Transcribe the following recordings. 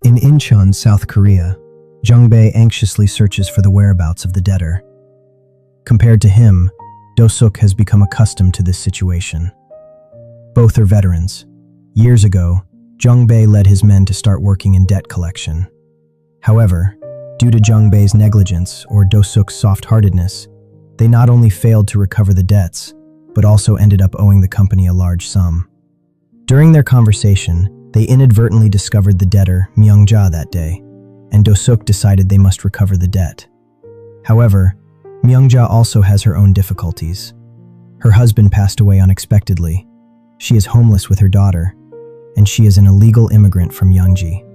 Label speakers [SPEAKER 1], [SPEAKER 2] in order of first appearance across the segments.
[SPEAKER 1] In Incheon, South Korea, Jung-bae anxiously searches for the whereabouts of the debtor. Compared to him, Do-suk has become accustomed to this situation. Both are veterans. Years ago, Jung-bae led his men to start working in debt collection. However, due to Jung-bae's negligence or Do-suk's soft-heartedness, they not only failed to recover the debts, but also ended up owing the company a large sum. During their conversation, they inadvertently discovered the debtor, Myung-ja, that day, and Do-suk decided they must recover the debt. However, Myung-ja also has her own difficulties. Her husband passed away unexpectedly. She is homeless with her daughter, and she is an illegal immigrant from Yeonji.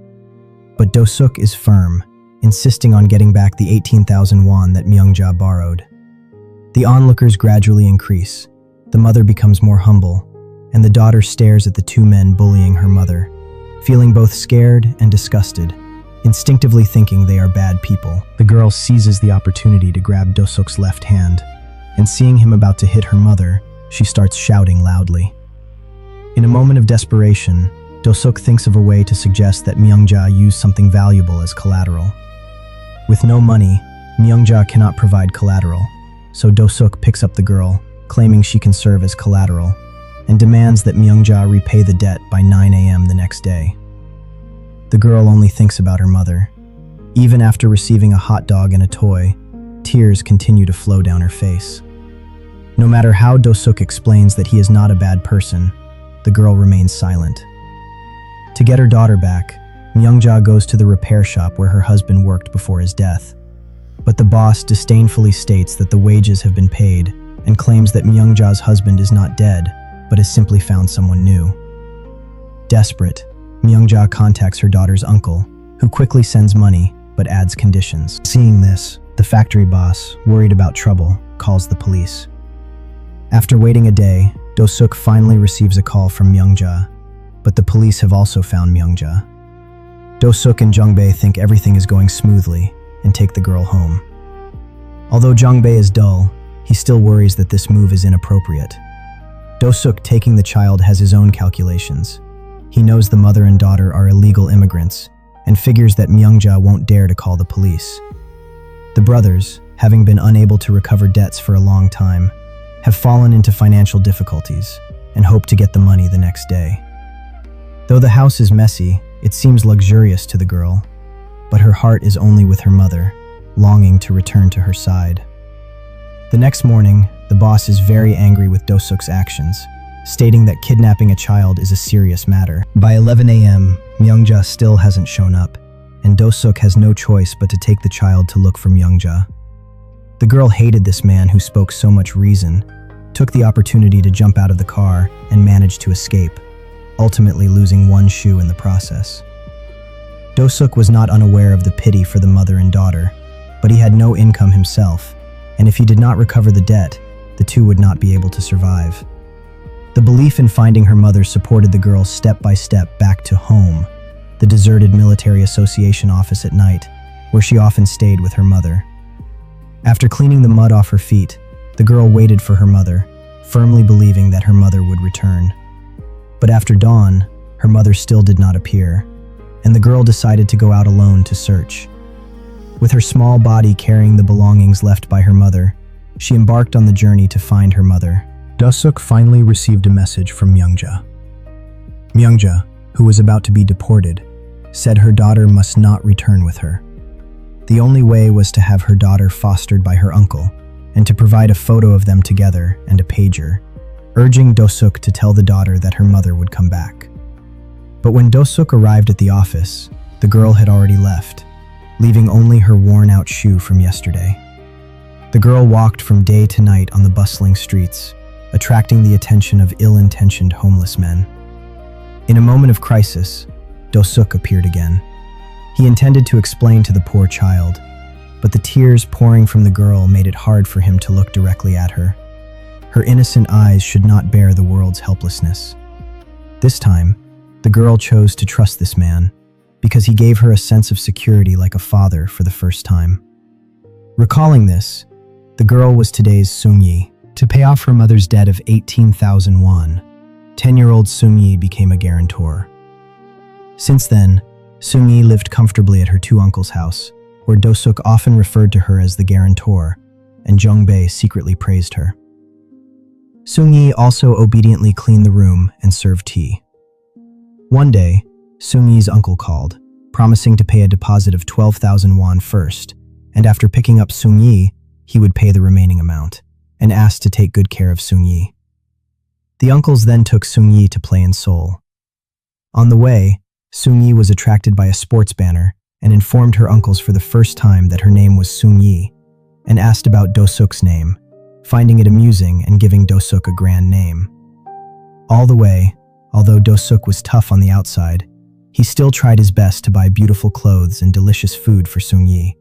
[SPEAKER 1] But Do-suk is firm, insisting on getting back the 18,000 won that Myung-ja borrowed. The onlookers gradually increase. The mother becomes more humble, and the daughter stares at the two men bullying her mother, feeling both scared and disgusted, instinctively thinking they are bad people. The girl seizes the opportunity to grab Do-suk's left hand, and seeing him about to hit her mother, she starts shouting loudly. In a moment of desperation, Do-suk thinks of a way to suggest that Myung-ja use something valuable as collateral. With no money, Myung-ja cannot provide collateral, so Do-suk picks up the girl, claiming she can serve as collateral, and demands that Myung-ja repay the debt by 9 a.m. the next day. The girl only thinks about her mother. Even after receiving a hot dog and a toy, tears continue to flow down her face. No matter how Do-suk explains that he is not a bad person, the girl remains silent. To get her daughter back, Myung-ja goes to the repair shop where her husband worked before his death. But the boss disdainfully states that the wages have been paid and claims that Myung-ja's husband is not dead, but has simply found someone new. Desperate, Myung-ja contacts her daughter's uncle, who quickly sends money but adds conditions. Seeing this, the factory boss, worried about trouble, calls the police. After waiting a day, Do-suk finally receives a call from Myung-ja, but the police have also found Myung-ja. Do-suk and Jung-bae think everything is going smoothly and take the girl home. Although Jung-bae is dull, he still worries that this move is inappropriate. Do-suk taking the child has his own calculations. He knows the mother and daughter are illegal immigrants and figures that Myung-ja won't dare to call the police. The brothers, having been unable to recover debts for a long time, have fallen into financial difficulties and hope to get the money the next day. Though the house is messy, it seems luxurious to the girl, but her heart is only with her mother, longing to return to her side. The next morning, the boss is very angry with Do-suk's actions, stating that kidnapping a child is a serious matter. By 11 a.m., Myung-ja still hasn't shown up, and Do-suk has no choice but to take the child to look for Myung-ja. The girl hated this man who spoke so much reason, took the opportunity to jump out of the car and managed to escape, ultimately losing one shoe in the process. Do-suk was not unaware of the pity for the mother and daughter, but he had no income himself, and if he did not recover the debt, the two would not be able to survive. The belief in finding her mother supported the girl step by step back to home, the deserted military association office at night, where she often stayed with her mother. After cleaning the mud off her feet, the girl waited for her mother, firmly believing that her mother would return. But after dawn, her mother still did not appear, and the girl decided to go out alone to search. With her small body carrying the belongings left by her mother, she embarked on the journey to find her mother. Do-suk finally received a message from Myung-ja. Myung-ja, who was about to be deported, said her daughter must not return with her. The only way was to have her daughter fostered by her uncle, and to provide a photo of them together and a pager, urging Do-suk to tell the daughter that her mother would come back. But when Do-suk arrived at the office, the girl had already left, leaving only her worn-out shoe from yesterday. The girl walked from day to night on the bustling streets, attracting the attention of ill-intentioned homeless men. In a moment of crisis, Do-suk appeared again. He intended to explain to the poor child, but the tears pouring from the girl made it hard for him to look directly at her. Her innocent eyes should not bear the world's helplessness. This time, the girl chose to trust this man, because he gave her a sense of security like a father for the first time. Recalling this, the girl was today's Seung-yi. To pay off her mother's debt of 18,000 won, 10-year-old Seung-yi became a guarantor. Since then, Seung-yi lived comfortably at her two uncles' house, where Do-suk often referred to her as the guarantor, and Jung-bae secretly praised her. Seung-yi also obediently cleaned the room and served tea. One day, Seung-yi's uncle called, promising to pay a deposit of 12,000 won first, and after picking up Seung-yi, he would pay the remaining amount, and asked to take good care of Seung-yi. The uncles then took Seung-yi to play in Seoul. On the way, Seung-yi was attracted by a sports banner and informed her uncles for the first time that her name was Seung-yi, and asked about Do-suk's name, finding it amusing and giving Do-suk a grand name. All the way, although Do-suk was tough on the outside, he still tried his best to buy beautiful clothes and delicious food for Seung-yi,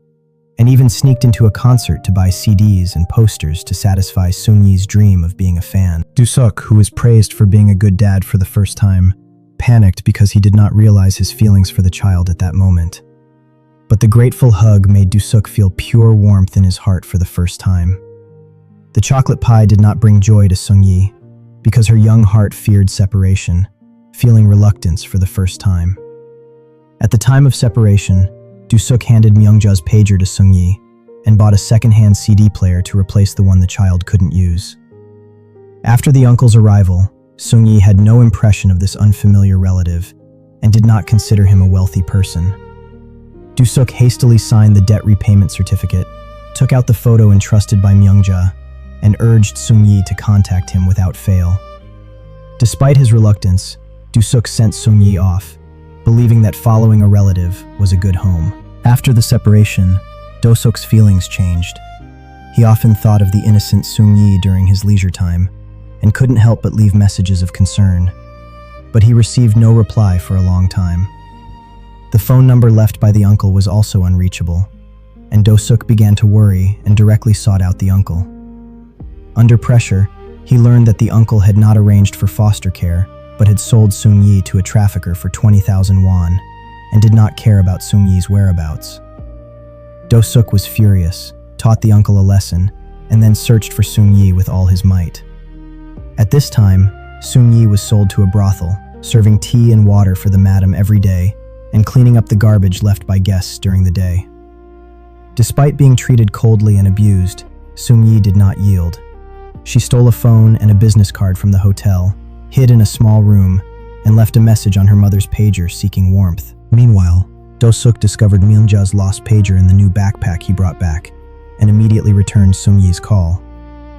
[SPEAKER 1] and even sneaked into a concert to buy CDs and posters to satisfy Seung-yi's dream of being a fan. Do-suk, who was praised for being a good dad for the first time, panicked because he did not realize his feelings for the child at that moment. But the grateful hug made Do-suk feel pure warmth in his heart for the first time. The chocolate pie did not bring joy to Seung-yi, because her young heart feared separation, feeling reluctance for the first time. At the time of separation, Do-suk handed Myungja's pager to Seung-yi and bought a second-hand CD player to replace the one the child couldn't use. After the uncle's arrival, Seung-yi had no impression of this unfamiliar relative and did not consider him a wealthy person. Do-suk hastily signed the debt repayment certificate, took out the photo entrusted by Myungja, and urged Seung-yi to contact him without fail. Despite his reluctance, Do-suk sent Seung-yi off, believing that following a relative was a good home. After the separation, Do-suk's feelings changed. He often thought of the innocent Seung-yi during his leisure time, and couldn't help but leave messages of concern. But he received no reply for a long time. The phone number left by the uncle was also unreachable, and Do-suk began to worry and directly sought out the uncle. Under pressure, he learned that the uncle had not arranged for foster care, but had sold Seung-yi to a trafficker for 20,000 won, and did not care about Seung-yi's whereabouts. Do-suk was furious, taught the uncle a lesson, and then searched for Seung-yi with all his might. At this time, Seung-yi was sold to a brothel, serving tea and water for the madam every day, and cleaning up the garbage left by guests during the day. Despite being treated coldly and abused, Seung-yi did not yield. She stole a phone and a business card from the hotel, hid in a small room, and left a message on her mother's pager seeking warmth. Meanwhile, Do-suk discovered Myungja's lost pager in the new backpack he brought back, and immediately returned Seung-yi's call.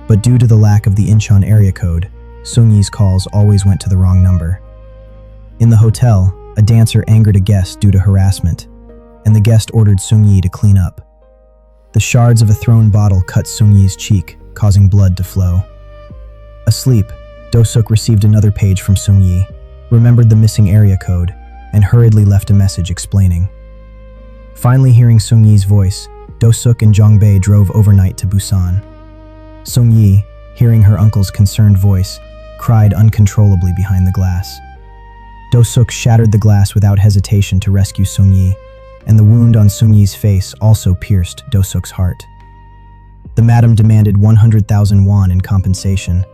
[SPEAKER 1] But due to the lack of the Incheon area code, Seung-yi's calls always went to the wrong number. In the hotel, a dancer angered a guest due to harassment, and the guest ordered Seung-yi to clean up. The shards of a thrown bottle cut Seung-yi's cheek, causing blood to flow. Asleep, Do-suk received another page from Seung-yi, remembered the missing area code, and hurriedly left a message explaining. Finally hearing Seung-yi's voice, Do-suk and Jung-bae drove overnight to Busan. Seung-yi, hearing her uncle's concerned voice, cried uncontrollably behind the glass. Do-suk shattered the glass without hesitation to rescue Seung-yi, and the wound on Seung-yi's face also pierced Do-suk's heart. The madam demanded 100,000 won in compensation,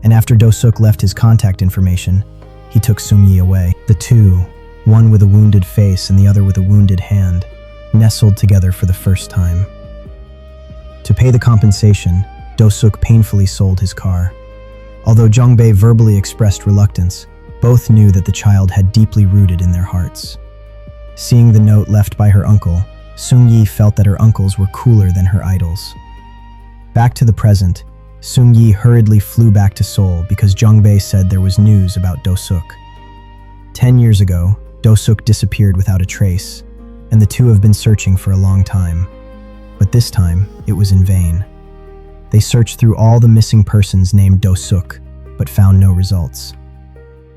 [SPEAKER 1] and after Do-suk left his contact information, he took Seung-yi away. The two, one with a wounded face and the other with a wounded hand, nestled together for the first time. To pay the compensation, Do-suk painfully sold his car. Although Jung-bae verbally expressed reluctance, both knew that the child had deeply rooted in their hearts. Seeing the note left by her uncle, Seung-yi felt that her uncles were cooler than her idols. Back to the present, Seung-yi hurriedly flew back to Seoul because Jung-bae said there was news about Do-suk. 10 years ago, Do-suk disappeared without a trace, and the two have been searching for a long time. But this time, it was in vain. They searched through all the missing persons named Do-suk, but found no results.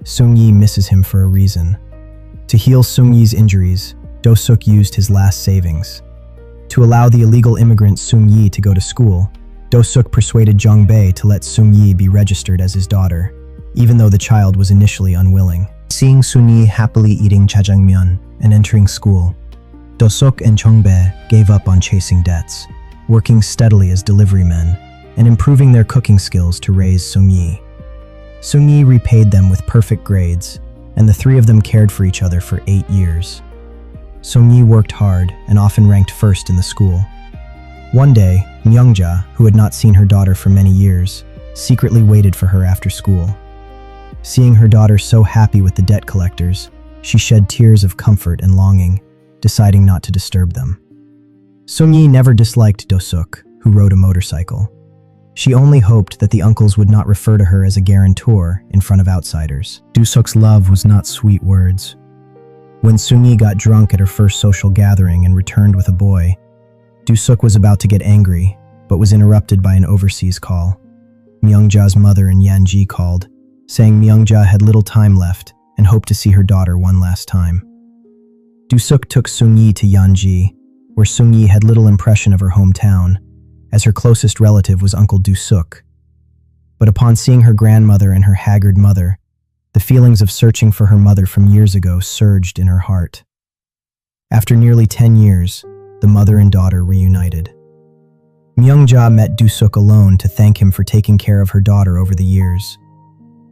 [SPEAKER 1] Seung-yi misses him for a reason. To heal Seung-yi's injuries, Do-suk used his last savings. To allow the illegal immigrant Seung-yi to go to school, Do-suk persuaded Jung-bae to let Seung-yi be registered as his daughter, even though the child was initially unwilling. Seeing Seung-yi happily eating jjajangmyeon and entering school, Do-suk and Jung-bae gave up on chasing debts, working steadily as delivery men, and improving their cooking skills to raise Seung-yi. Seung-yi repaid them with perfect grades, and the three of them cared for each other for 8 years. Sung-yi worked hard and often ranked first in the school. One day, Myung-ja, who had not seen her daughter for many years, secretly waited for her after school. Seeing her daughter so happy with the debt collectors, she shed tears of comfort and longing, deciding not to disturb them. Sung-yi never disliked Do-suk, who rode a motorcycle. She only hoped that the uncles would not refer to her as a guarantor in front of outsiders. Do-suk's love was not sweet words. When Sung-yi got drunk at her first social gathering and returned with a boy, Do-suk was about to get angry, but was interrupted by an overseas call. Myung-ja's mother and Yan-ji called, saying Myung-ja had little time left and hoped to see her daughter one last time. Do-suk took Sung-yi to Yan-ji, where Sung-yi had little impression of her hometown, as her closest relative was Uncle Do-suk. But upon seeing her grandmother and her haggard mother, the feelings of searching for her mother from years ago surged in her heart. After nearly 10 years, the mother and daughter reunited. Myung-ja met Do-suk alone to thank him for taking care of her daughter over the years.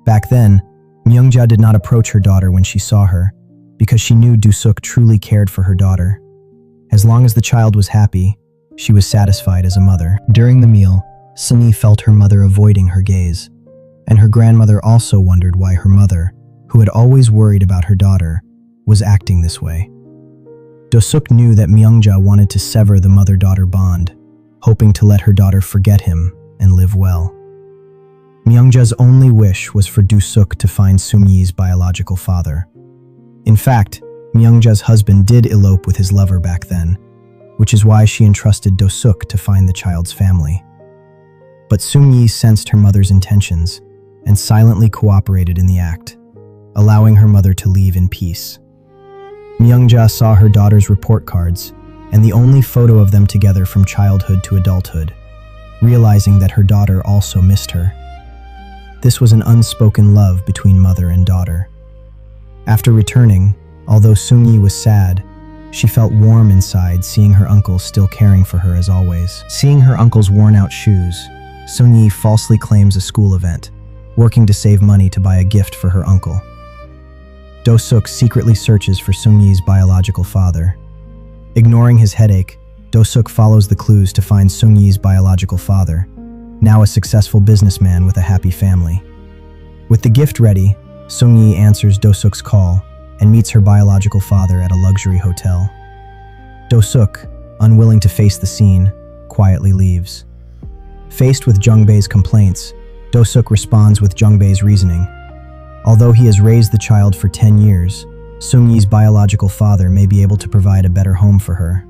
[SPEAKER 1] Back then, Myung-ja did not approach her daughter when she saw her, because she knew Do-suk truly cared for her daughter. As long as the child was happy, she was satisfied as a mother. During the meal, Sung-yi felt her mother avoiding her gaze, and her grandmother also wondered why her mother, who had always worried about her daughter, was acting this way. Do-suk knew that Myung-ja wanted to sever the mother-daughter bond, hoping to let her daughter forget him and live well. Myung-ja's only wish was for Do-suk to find Sung-yi's biological father. In fact, Myung-ja's husband did elope with his lover back then, which is why she entrusted Do-suk to find the child's family. But Sung-yi sensed her mother's intentions and silently cooperated in the act, allowing her mother to leave in peace. Myung-ja saw her daughter's report cards and the only photo of them together from childhood to adulthood, realizing that her daughter also missed her. This was an unspoken love between mother and daughter. After returning, although Sung-yi was sad, she felt warm inside seeing her uncle still caring for her as always. Seeing her uncle's worn-out shoes, Sung-yi falsely claims a school event, working to save money to buy a gift for her uncle. Do-suk secretly searches for Sung-yi's biological father. Ignoring his headache, Do-suk follows the clues to find Sung-yi's biological father, now a successful businessman with a happy family. With the gift ready, Sung-yi answers Do-suk's call and meets her biological father at a luxury hotel. Do-suk, unwilling to face the scene, quietly leaves. Faced with Jung-bae's complaints, Do-suk responds with Jung-bae's reasoning. Although he has raised the child for 10 years, Sung-yi's biological father may be able to provide a better home for her.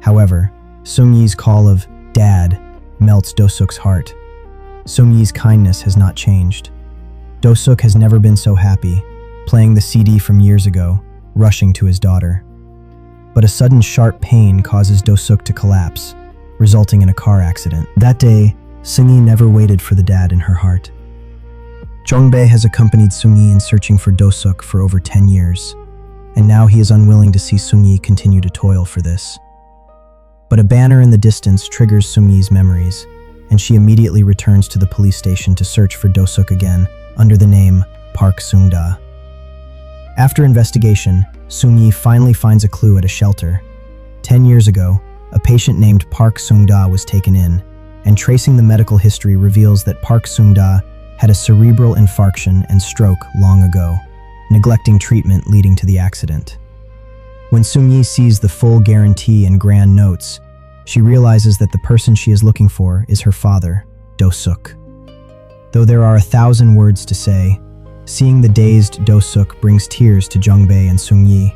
[SPEAKER 1] However, Sung-yi's call of "Dad" melts Do-suk's heart. Sung-yi's kindness has not changed. Do-suk has never been so happy, playing the CD from years ago, rushing to his daughter. But a sudden sharp pain causes Do-suk to collapse, resulting in a car accident. That day, Sung-yi never waited for the dad in her heart. Jung-bae has accompanied Sung-yi in searching for Do-suk for over 10 years, and now he is unwilling to see Sung-yi continue to toil for this. But a banner in the distance triggers Sung-yi's memories, and she immediately returns to the police station to search for Do-suk again, under the name Park Sung-da. After investigation, Sung-yi finally finds a clue at a shelter. 10 years ago, a patient named Park Sung-da was taken in, and tracing the medical history reveals that Park Sung-da had a cerebral infarction and stroke long ago, neglecting treatment leading to the accident. When Sung-yi sees the full guarantee and grand notes, she realizes that the person she is looking for is her father, Do-suk. Though there are 1,000 words to say, seeing the dazed Do-suk brings tears to Jung-bae and Sung-yi.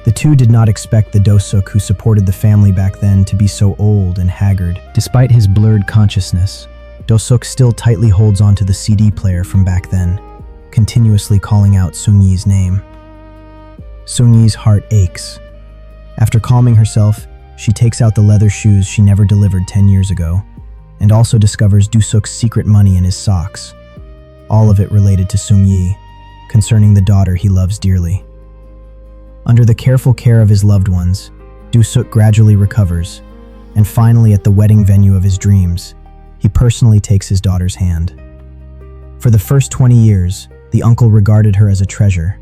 [SPEAKER 1] The two did not expect the Do-suk who supported the family back then to be so old and haggard. Despite his blurred consciousness, Do-suk still tightly holds onto the CD player from back then, continuously calling out Sung-yi's name. Sung-yi's heart aches. After calming herself, she takes out the leather shoes she never delivered 10 years ago, and also discovers Do-suk's secret money in his socks, all of it related to Sung-yi, concerning the daughter he loves dearly. Under the careful care of his loved ones, Do-suk gradually recovers, and finally at the wedding venue of his dreams, he personally takes his daughter's hand. For the first 20 years, the uncle regarded her as a treasure,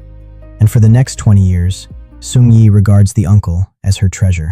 [SPEAKER 1] and for the next 20 years, Sung-yi regards the uncle as her treasure.